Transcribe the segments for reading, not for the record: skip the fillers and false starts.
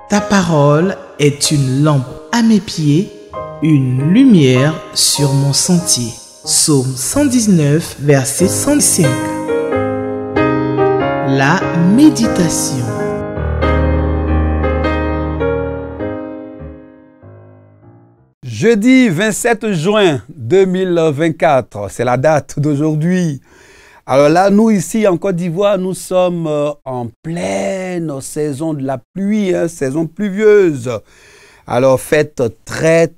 Ta parole est une lampe à mes pieds, une lumière sur mon sentier. Psaume 119, verset 105. La méditation. Jeudi 27 juin 2024, c'est la date d'aujourd'hui. Alors là, nous ici en Côte d'Ivoire, nous sommes en pleine saison de la pluie, saison pluvieuse. Alors faites très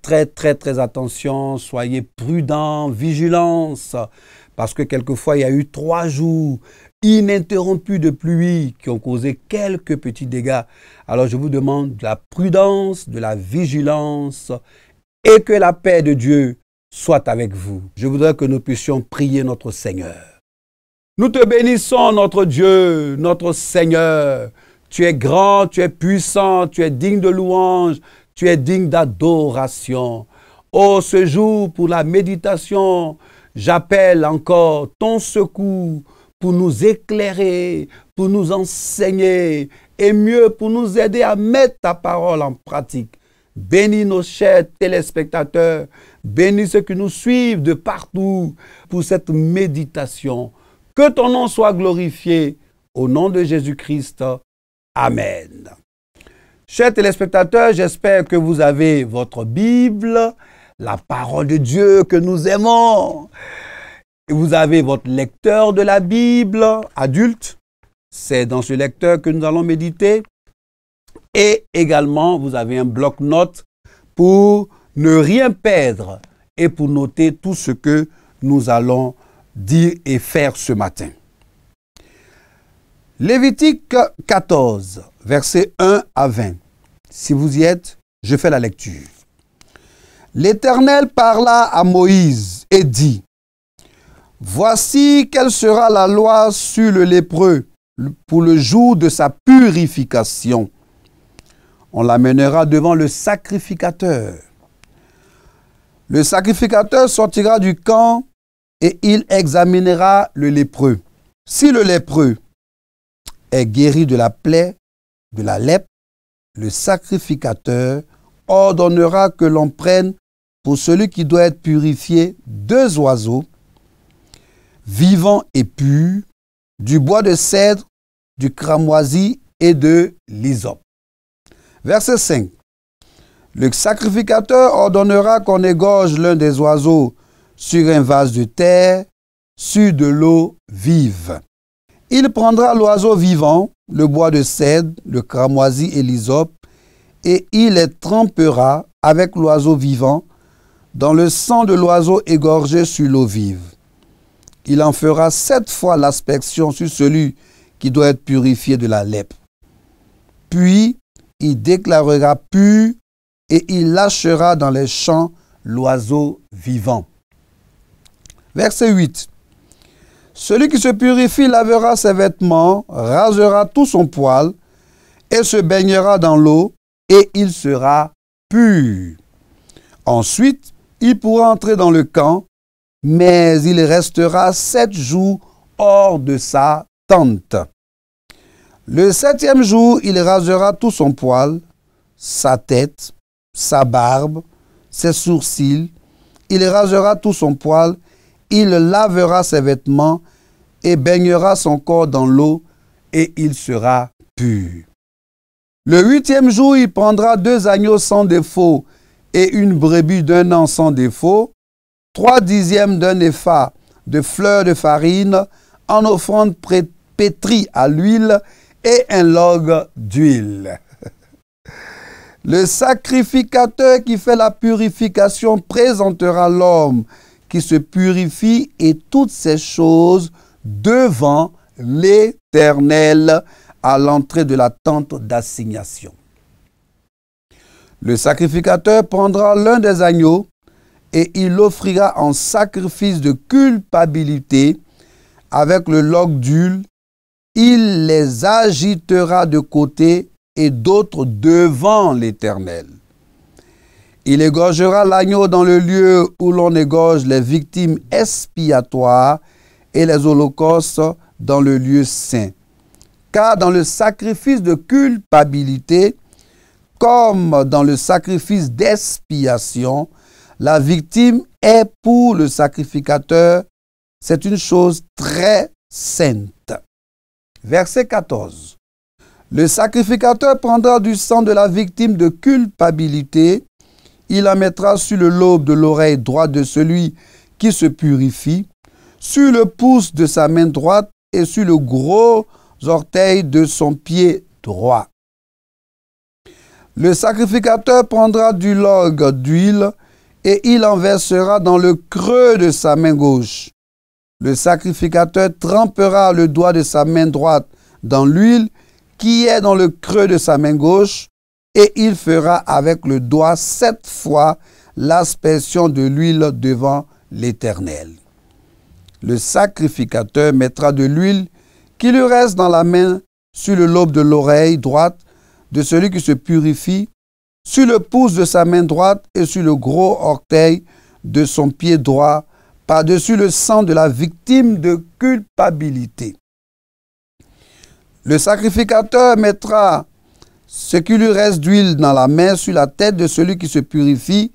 attention, soyez prudents, vigilance, parce que quelquefois il y a eu 3 jours ininterrompus de pluie qui ont causé quelques petits dégâts. Alors je vous demande de la prudence, de la vigilance et que la paix de Dieu soit avec vous. Je voudrais que nous puissions prier notre Seigneur. Nous te bénissons, notre Dieu, notre Seigneur. Tu es grand, tu es puissant, tu es digne de louange, tu es digne d'adoration. Oh, ce jour, pour la méditation, j'appelle encore ton secours pour nous éclairer, pour nous enseigner et mieux pour nous aider à mettre ta parole en pratique. Bénis nos chers téléspectateurs, bénis ceux qui nous suivent de partout pour cette méditation. Que ton nom soit glorifié au nom de Jésus-Christ. Amen. Chers téléspectateurs, j'espère que vous avez votre Bible, la parole de Dieu que nous aimons. Vous avez votre lecteur de la Bible adulte. C'est dans ce lecteur que nous allons méditer. Et également, vous avez un bloc-notes pour ne rien perdre et pour noter tout ce que nous allons dire et faire ce matin. Lévitique 14, versets 1 à 20. Si vous y êtes, je fais la lecture. L'Éternel parla à Moïse et dit, « Voici quelle sera la loi sur le lépreux pour le jour de sa purification. On l'amènera devant le sacrificateur. Le sacrificateur sortira du camp et il examinera le lépreux. Si le lépreux est guéri de la plaie, de la lèpre, le sacrificateur ordonnera que l'on prenne pour celui qui doit être purifié 2 oiseaux, vivants et purs, du bois de cèdre, du cramoisi et de l'hysope. Verset 5. Le sacrificateur ordonnera qu'on égorge l'un des oiseaux sur un vase de terre, sur de l'eau vive. Il prendra l'oiseau vivant, le bois de cèdre, le cramoisi et l'hysope, et il les trempera avec l'oiseau vivant dans le sang de l'oiseau égorgé sur l'eau vive. Il en fera 7 fois l'aspersion sur celui qui doit être purifié de la lèpre. Puis, il déclarera pur et il lâchera dans les champs l'oiseau vivant. Verset 8. Celui qui se purifie lavera ses vêtements, rasera tout son poil et se baignera dans l'eau et il sera pur. Ensuite, il pourra entrer dans le camp, mais il restera 7 jours hors de sa tente. Le 7e jour, il rasera tout son poil, sa tête, sa barbe, ses sourcils. Il rasera tout son poil, il lavera ses vêtements et baignera son corps dans l'eau et il sera pur. Le 8e jour, il prendra 2 agneaux sans défaut et une brebis d'1 an sans défaut, 3/10 d'un épha de fleurs de farine en offrande pétrie à l'huile et un log d'huile. Le sacrificateur qui fait la purification présentera l'homme qui se purifie et toutes ces choses devant l'Éternel à l'entrée de la tente d'assignation. Le sacrificateur prendra l'un des agneaux et il l'offrira en sacrifice de culpabilité avec le log d'huile. Il les agitera de côté et d'autres devant l'Éternel. Il égorgera l'agneau dans le lieu où l'on égorge les victimes expiatoires et les holocaustes dans le lieu saint. Car dans le sacrifice de culpabilité, comme dans le sacrifice d'expiation, la victime est pour le sacrificateur, c'est une chose très sainte. Verset 14. Le sacrificateur prendra du sang de la victime de culpabilité, il la mettra sur le lobe de l'oreille droite de celui qui se purifie, sur le pouce de sa main droite et sur le gros orteil de son pied droit. Le sacrificateur prendra du log d'huile et il en versera dans le creux de sa main gauche. Le sacrificateur trempera le doigt de sa main droite dans l'huile qui est dans le creux de sa main gauche et il fera avec le doigt 7 fois l'aspersion de l'huile devant l'Éternel. Le sacrificateur mettra de l'huile qui lui reste dans la main sur le lobe de l'oreille droite de celui qui se purifie, sur le pouce de sa main droite et sur le gros orteil de son pied droit, par-dessus le sang de la victime de culpabilité. Le sacrificateur mettra ce qui lui reste d'huile dans la main sur la tête de celui qui se purifie,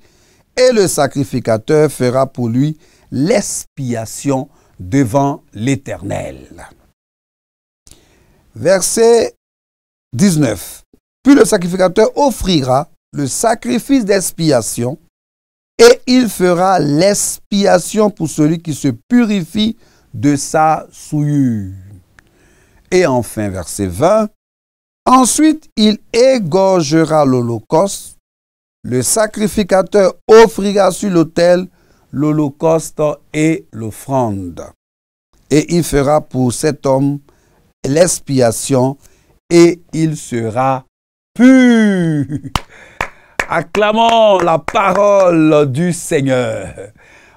et le sacrificateur fera pour lui l'expiation devant l'Éternel. Verset 19. Puis le sacrificateur offrira le sacrifice d'expiation et il fera l'expiation pour celui qui se purifie de sa souillure. Et enfin, verset 20. Ensuite, il égorgera l'holocauste. Le sacrificateur offrira sur l'autel l'holocauste et l'offrande. Et il fera pour cet homme l'expiation et il sera pur. Acclamons la parole du Seigneur.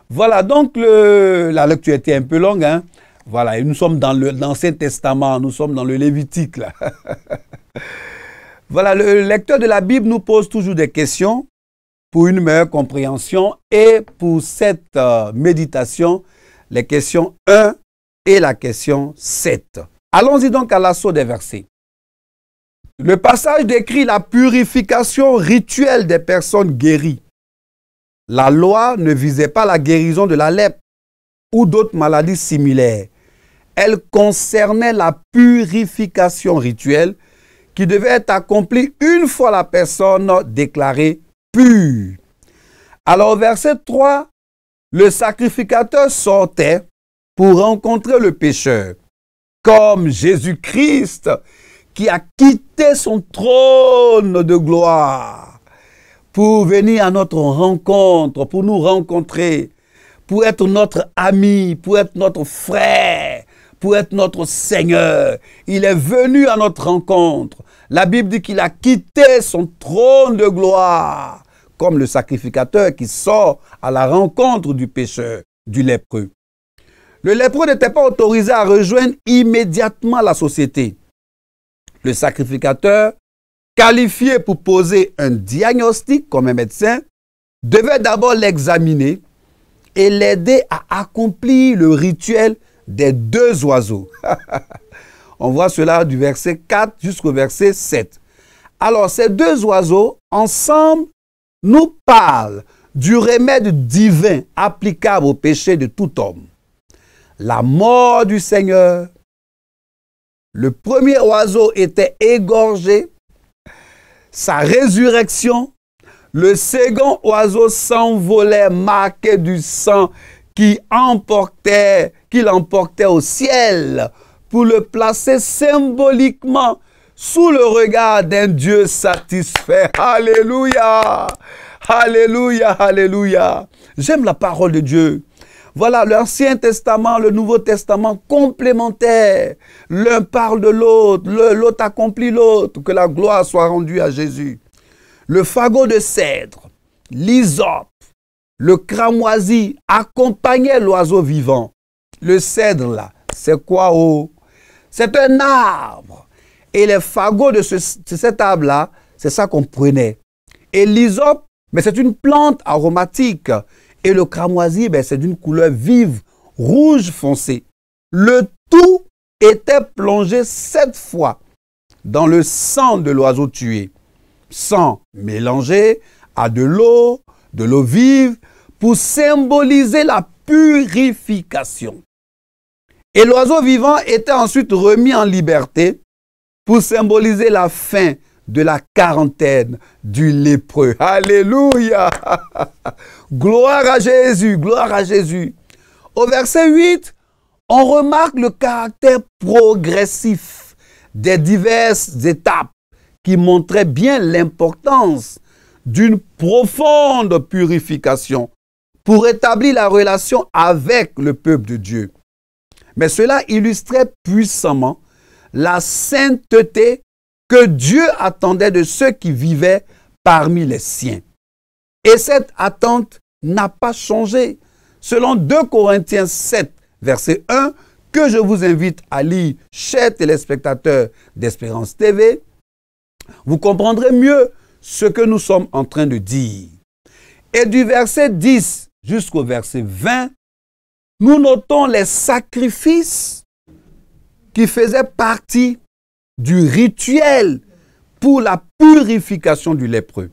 Voilà, donc la lecture était un peu longue. Hein? Voilà, et nous sommes dans l'Ancien Testament, nous sommes dans le Lévitique. Là. Voilà, le lecteur de la Bible nous pose toujours des questions pour une meilleure compréhension. Et pour cette méditation, les questions 1 et la question 7. Allons-y donc à l'assaut des versets. Le passage décrit la purification rituelle des personnes guéries. La loi ne visait pas la guérison de la lèpre ou d'autres maladies similaires. Elle concernait la purification rituelle qui devait être accomplie une fois la personne déclarée pure. Alors au verset 3, le sacrificateur sortait pour rencontrer le pécheur, comme Jésus-Christ qui a quitté son trône de gloire pour venir à notre rencontre, pour nous rencontrer, pour être notre ami, pour être notre frère, pour être notre Seigneur. Il est venu à notre rencontre. La Bible dit qu'il a quitté son trône de gloire, comme le sacrificateur qui sort à la rencontre du pécheur, du lépreux. Le lépreux n'était pas autorisé à rejoindre immédiatement la société. Le sacrificateur, qualifié pour poser un diagnostic comme un médecin, devait d'abord l'examiner et l'aider à accomplir le rituel des 2 oiseaux. On voit cela du verset 4 jusqu'au verset 7. Alors, ces 2 oiseaux, ensemble, nous parlent du remède divin applicable au péché de tout homme. La mort du Seigneur. Le premier oiseau était égorgé. Sa résurrection. Le second oiseau s'envolait marqué du sang qu'il emportait au ciel pour le placer symboliquement sous le regard d'un Dieu satisfait. Alléluia! Alléluia! Alléluia! J'aime la parole de Dieu. Voilà, l'Ancien Testament, le Nouveau Testament complémentaire. L'un parle de l'autre, l'autre accomplit l'autre. Que la gloire soit rendue à Jésus. Le fagot de cèdre, l'hysope, le cramoisi accompagnaient l'oiseau vivant. Le cèdre, là, c'est quoi? Oh? C'est un arbre. Et les fagots de cet arbre-là, c'est ça qu'on prenait. Et l'hysope, mais c'est une plante aromatique. Et le cramoisi, c'est d'une couleur vive, rouge foncé. Le tout était plongé 7 fois dans le sang de l'oiseau tué. sang mélangé à de l'eau vive, pour symboliser la purification. Et l'oiseau vivant était ensuite remis en liberté pour symboliser la fin de la quarantaine du lépreux. Alléluia! Gloire à Jésus, gloire à Jésus. Au verset 8, on remarque le caractère progressif des diverses étapes qui montraient bien l'importance d'une profonde purification pour établir la relation avec le peuple de Dieu. Mais cela illustrait puissamment la sainteté que Dieu attendait de ceux qui vivaient parmi les siens. Et cette attente n'a pas changé. Selon 2 Corinthiens 7, verset 1, que je vous invite à lire, chers téléspectateurs d'Espérance TV, vous comprendrez mieux ce que nous sommes en train de dire. Et du verset 10 jusqu'au verset 20, nous notons les sacrifices qui faisaient partie du rituel pour la purification du lépreux.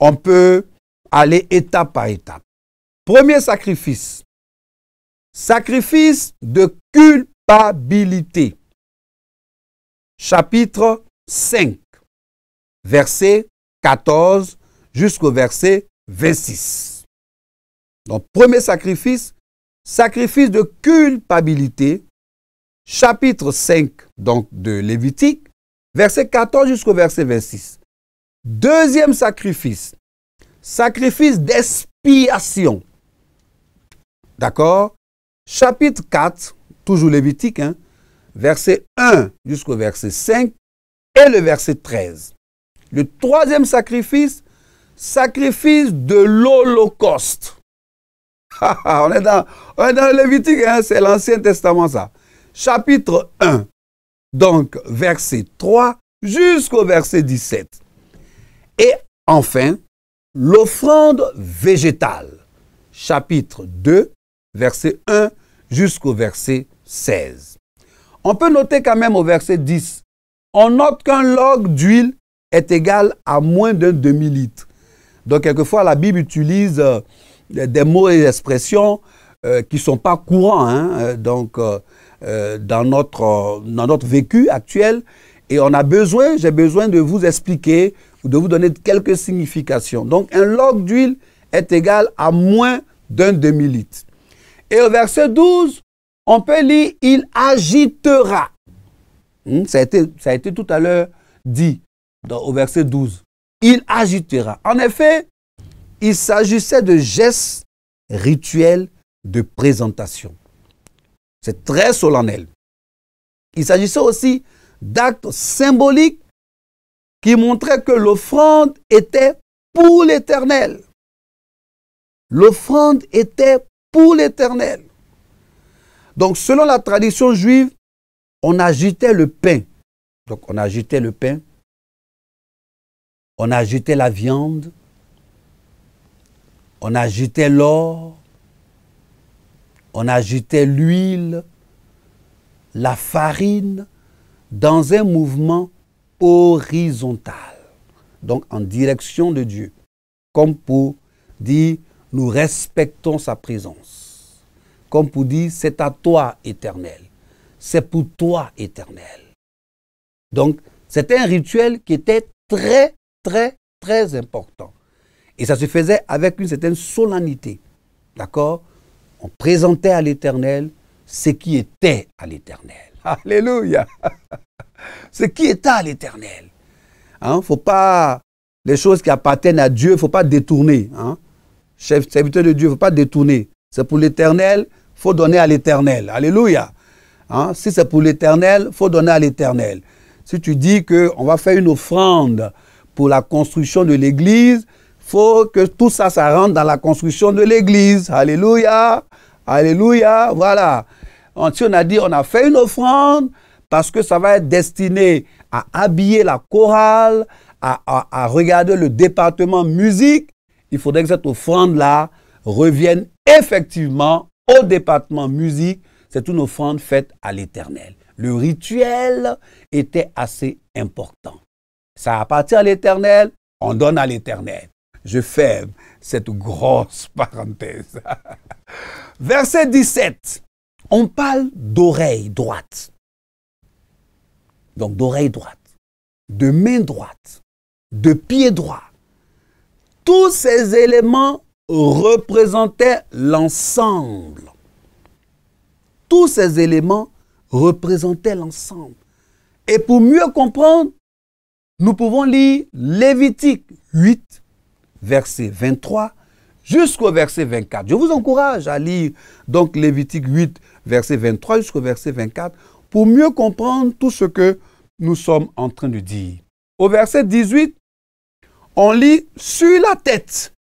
On peut aller étape par étape. Premier sacrifice. Sacrifice de culpabilité. Chapitre 5, verset 14 jusqu'au verset 26. Donc, premier sacrifice, sacrifice de culpabilité, chapitre 5 donc, de Lévitique, verset 14 jusqu'au verset 26. Deuxième sacrifice, sacrifice d'expiation. D'accord? Chapitre 4, toujours Lévitique, verset 1 jusqu'au verset 5 et le verset 13. Le troisième sacrifice, sacrifice de l'Holocauste. on est dans le Lévitique, c'est l'Ancien Testament ça. Chapitre 1, donc verset 3 jusqu'au verset 17. Et enfin, l'offrande végétale. Chapitre 2, verset 1 jusqu'au verset 16. On peut noter quand même au verset 10, on note qu'un log d'huile est égal à moins d'un demi-litre. Donc, quelquefois, la Bible utilise des mots et des expressions qui ne sont pas courants dans notre vécu actuel. Et j'ai besoin de vous expliquer ou de vous donner quelques significations. Donc, un log d'huile est égal à moins d'un demi-litre. Et au verset 12, on peut lire « il agitera ». Ça a été tout à l'heure dit au verset 12. Il agitera. En effet, il s'agissait de gestes rituels de présentation. C'est très solennel. Il s'agissait aussi d'actes symboliques qui montraient que l'offrande était pour l'Éternel. L'offrande était pour l'Éternel. Donc, selon la tradition juive, on agitait le pain. Donc, on agitait le pain. On agitait la viande. On agitait l'or. On agitait l'huile, la farine, dans un mouvement horizontal. Donc, en direction de Dieu. Comme pour dire, nous respectons sa présence. Comme pour dire, c'est à toi, Éternel. C'est pour toi, Éternel. Donc, c'était un rituel qui était très, très, très important. Et ça se faisait avec une certaine solennité. D'accord? On présentait à l'Éternel ce qui était à l'Éternel. Alléluia! Ce qui était à l'Éternel. Faut pas, les choses qui appartiennent à Dieu, il ne faut pas détourner. Chef, serviteur de Dieu, il ne faut pas détourner. C'est pour l'Éternel, il faut donner à l'Éternel. Alléluia! Si c'est pour l'Éternel, il faut donner à l'Éternel. Si tu dis qu'on va faire une offrande pour la construction de l'Église, il faut que tout ça, ça rentre dans la construction de l'Église. Alléluia! Alléluia! Voilà. Si on a dit on a fait une offrande parce que ça va être destiné à habiller la chorale, à regarder le département musique, il faudrait que cette offrande-là revienne effectivement au département musique. C'est une offrande faite à l'Éternel. Le rituel était assez important. Ça appartient à l'Éternel, on donne à l'Éternel. Je ferme cette grosse parenthèse. Verset 17, on parle d'oreille droite. Donc d'oreille droite, de main droite, de pied droit. Tous ces éléments représentaient l'ensemble. Tous ces éléments représentaient l'ensemble. Et pour mieux comprendre, nous pouvons lire Lévitique 8, verset 23, jusqu'au verset 24. Je vous encourage à lire donc Lévitique 8, verset 23 jusqu'au verset 24, pour mieux comprendre tout ce que nous sommes en train de dire. Au verset 18, on lit « sur la tête ».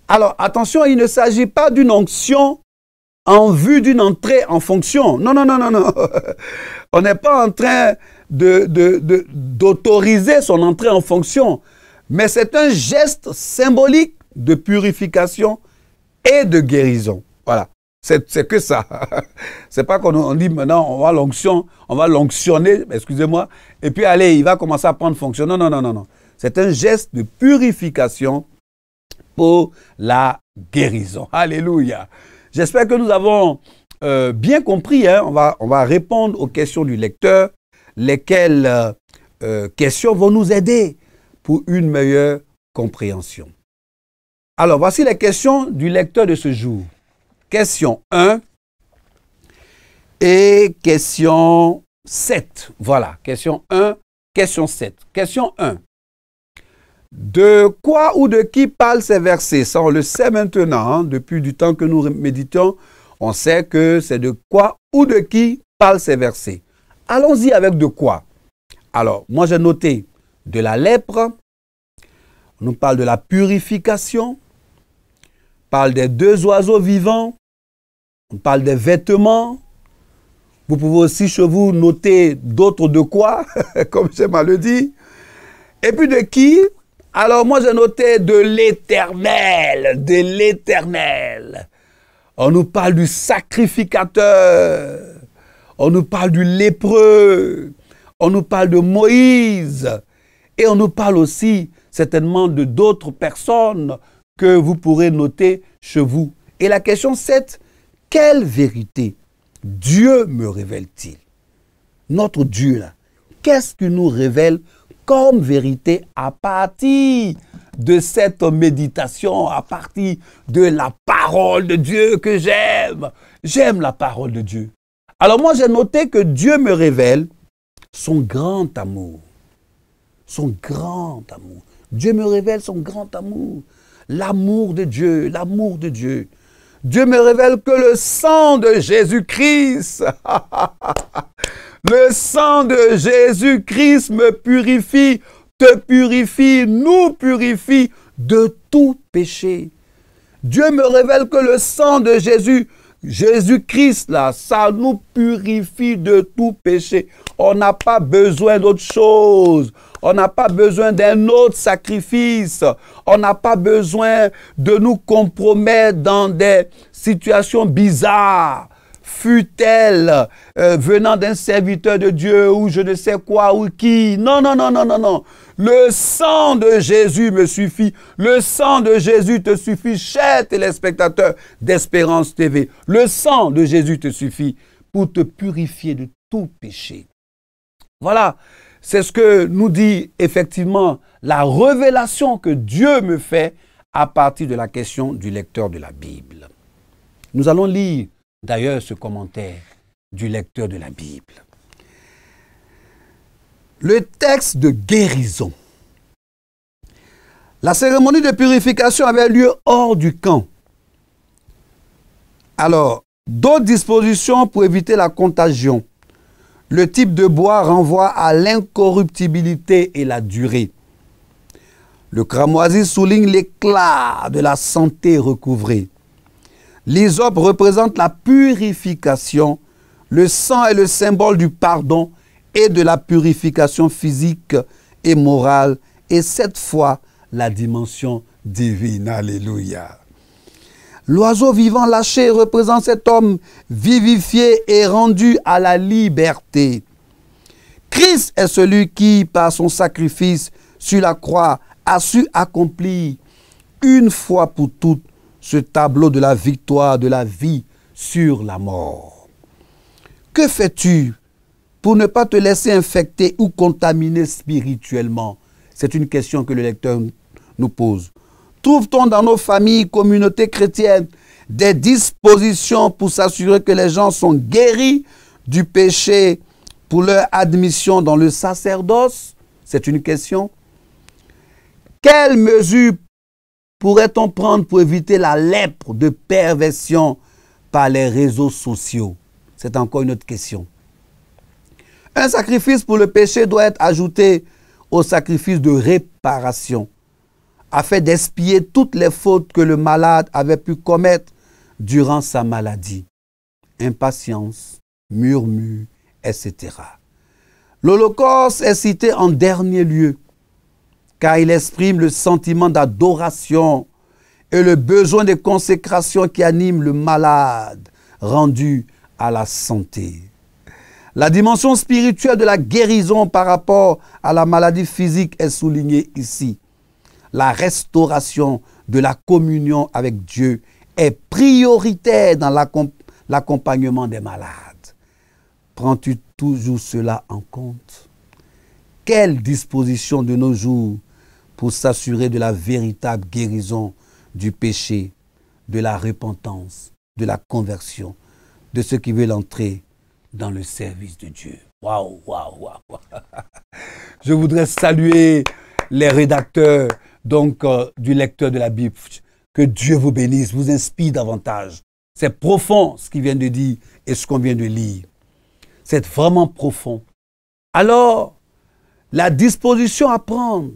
Alors, attention, il ne s'agit pas d'une onction en vue d'une entrée en fonction. Non, non, non, non, non. On n'est pas en train d'autoriser son entrée en fonction. Mais c'est un geste symbolique de purification et de guérison. Voilà. C'est que ça. C'est pas qu'on dit maintenant on va l'onctionner, excusez-moi, et puis allez, il va commencer à prendre fonction. Non, non, non, non, non. C'est un geste de purification pour la guérison. Alléluia. J'espère que nous avons bien compris. Hein. On va répondre aux questions du lecteur, lesquelles questions vont nous aider pour une meilleure compréhension. Alors, voici les questions du lecteur de ce jour. Question 1 et question 7. Voilà, question 1, question 7. Question 1. De quoi ou de qui parlent ces versets? Ça, on le sait maintenant, hein, depuis du temps que nous méditons, on sait que c'est de quoi ou de qui parlent ces versets. Allons-y avec de quoi. Alors, moi j'ai noté de la lèpre, on nous parle de la purification, on parle des deux oiseaux vivants, on parle des vêtements. Vous pouvez aussi chez vous noter d'autres de quoi, comme j'ai mal le dit. Et puis de qui? Alors moi j'ai noté de l'Éternel, de l'Éternel. On nous parle du sacrificateur, on nous parle du lépreux, on nous parle de Moïse et on nous parle aussi certainement de d'autres personnes que vous pourrez noter chez vous. Et la question 7, quelle vérité Dieu me révèle-t-il? Notre Dieu là, qu'est-ce qu'il nous révèle comme vérité à partir de cette méditation, à partir de la parole de Dieu que j'aime? J'aime la parole de Dieu. Alors moi j'ai noté que Dieu me révèle son grand amour. Son grand amour. Dieu me révèle son grand amour. L'amour de Dieu, l'amour de Dieu. Dieu me révèle que le sang de Jésus-Christ, le sang de Jésus-Christ me purifie, te purifie, nous purifie de tout péché. Dieu me révèle que le sang de Jésus-Christ, là, ça nous purifie de tout péché. On n'a pas besoin d'autre chose. On n'a pas besoin d'un autre sacrifice. On n'a pas besoin de nous compromettre dans des situations bizarres, fût-elle venant d'un serviteur de Dieu ou je ne sais quoi ou qui. Non, non, non, non, non, non. Le sang de Jésus me suffit. Le sang de Jésus te suffit, cher téléspectateur d'Espérance TV. Le sang de Jésus te suffit pour te purifier de tout péché. Voilà, c'est ce que nous dit effectivement la révélation que Dieu me fait à partir de la question du lecteur de la Bible. Nous allons lire d'ailleurs ce commentaire du lecteur de la Bible. Le texte de guérison. La cérémonie de purification avait lieu hors du camp. Alors, d'autres dispositions pour éviter la contagion. Le type de bois renvoie à l'incorruptibilité et la durée. Le cramoisi souligne l'éclat de la santé recouvrée. L'hysope représente la purification. Le sang est le symbole du pardon et de la purification physique et morale. Et cette fois, la dimension divine. Alléluia. L'oiseau vivant lâché représente cet homme vivifié et rendu à la liberté. Christ est celui qui, par son sacrifice sur la croix, a su accomplir une fois pour toutes ce tableau de la victoire de la vie sur la mort. Que fais-tu pour ne pas te laisser infecter ou contaminer spirituellement? C'est une question que le lecteur nous pose. Trouve-t-on dans nos familles, communautés chrétiennes, des dispositions pour s'assurer que les gens sont guéris du péché pour leur admission dans le sacerdoce? C'est une question. Quelles mesures pourrait-on prendre pour éviter la lèpre de perversion par les réseaux sociaux? C'est encore une autre question. Un sacrifice pour le péché doit être ajouté au sacrifice de réparation, afin d'expier toutes les fautes que le malade avait pu commettre durant sa maladie. Impatience, murmure, etc. L'Holocauste est cité en dernier lieu, car il exprime le sentiment d'adoration et le besoin de consécration qui anime le malade rendu à la santé. La dimension spirituelle de la guérison par rapport à la maladie physique est soulignée ici. La restauration de la communion avec Dieu est prioritaire dans l'accompagnement des malades. Prends-tu toujours cela en compte? Quelle disposition de nos jours pour s'assurer de la véritable guérison du péché, de la repentance, de la conversion, de ceux qui veulent entrer dans le service de Dieu? Waouh, waouh, waouh. Je voudrais saluer les rédacteurs du lecteur de la Bible. Que Dieu vous bénisse, vous inspire davantage. C'est profond ce qu'il vient de dire et ce qu'on vient de lire. C'est vraiment profond. Alors, la disposition à prendre.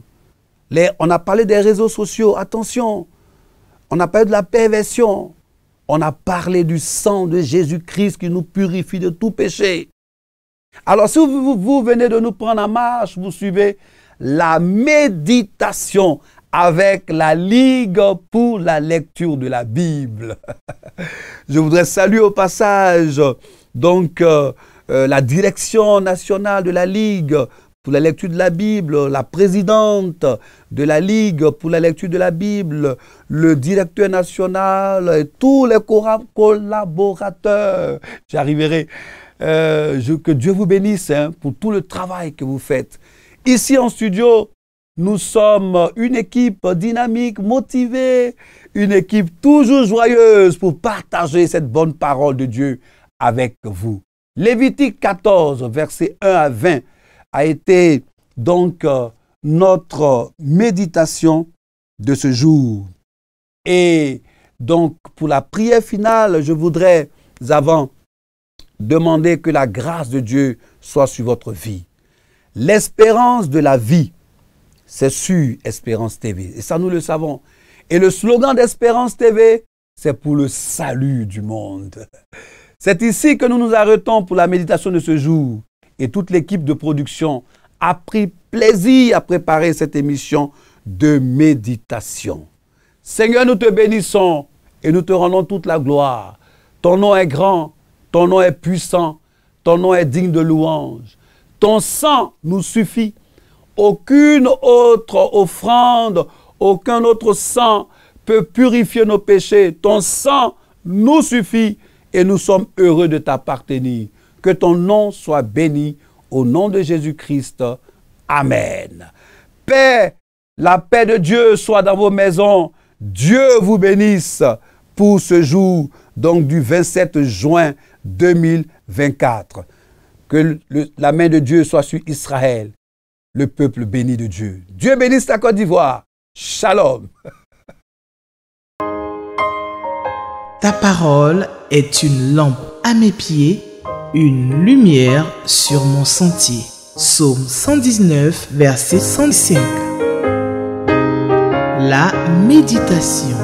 On a parlé des réseaux sociaux, attention. On a parlé de la perversion. On a parlé du sang de Jésus-Christ qui nous purifie de tout péché. Alors, si vous venez de nous prendre en marche, vous suivez la méditation avec la Ligue pour la lecture de la Bible. Je voudrais saluer au passage la direction nationale de la Ligue pour la lecture de la Bible, la présidente de la Ligue pour la lecture de la Bible, le directeur national et tous les collaborateurs. J'y arriverai. Que Dieu vous bénisse pour tout le travail que vous faites. Ici en studio, nous sommes une équipe dynamique, motivée, une équipe toujours joyeuse pour partager cette bonne parole de Dieu avec vous. Lévitique 14, versets 1 à 20, a été donc notre méditation de ce jour. Et donc, pour la prière finale, je voudrais avant demander que la grâce de Dieu soit sur votre vie. L'espérance de la vie, c'est sur Espérance TV. Et ça, nous le savons. Et le slogan d'Espérance TV, c'est pour le salut du monde. C'est ici que nous nous arrêtons pour la méditation de ce jour. Et toute l'équipe de production a pris plaisir à préparer cette émission de méditation. Seigneur, nous te bénissons et nous te rendons toute la gloire. Ton nom est grand, ton nom est puissant, ton nom est digne de louange. Ton sang nous suffit. Aucune autre offrande, aucun autre sang peut purifier nos péchés. Ton sang nous suffit et nous sommes heureux de t'appartenir. Que ton nom soit béni au nom de Jésus-Christ. Amen. Paix, la paix de Dieu soit dans vos maisons. Dieu vous bénisse pour ce jour, donc du 27 juin 2024. Que la main de Dieu soit sur Israël, le peuple béni de Dieu. Dieu bénisse la Côte d'Ivoire. Shalom. Ta parole est une lampe à mes pieds, une lumière sur mon sentier. Psaume 119, verset 105. La méditation.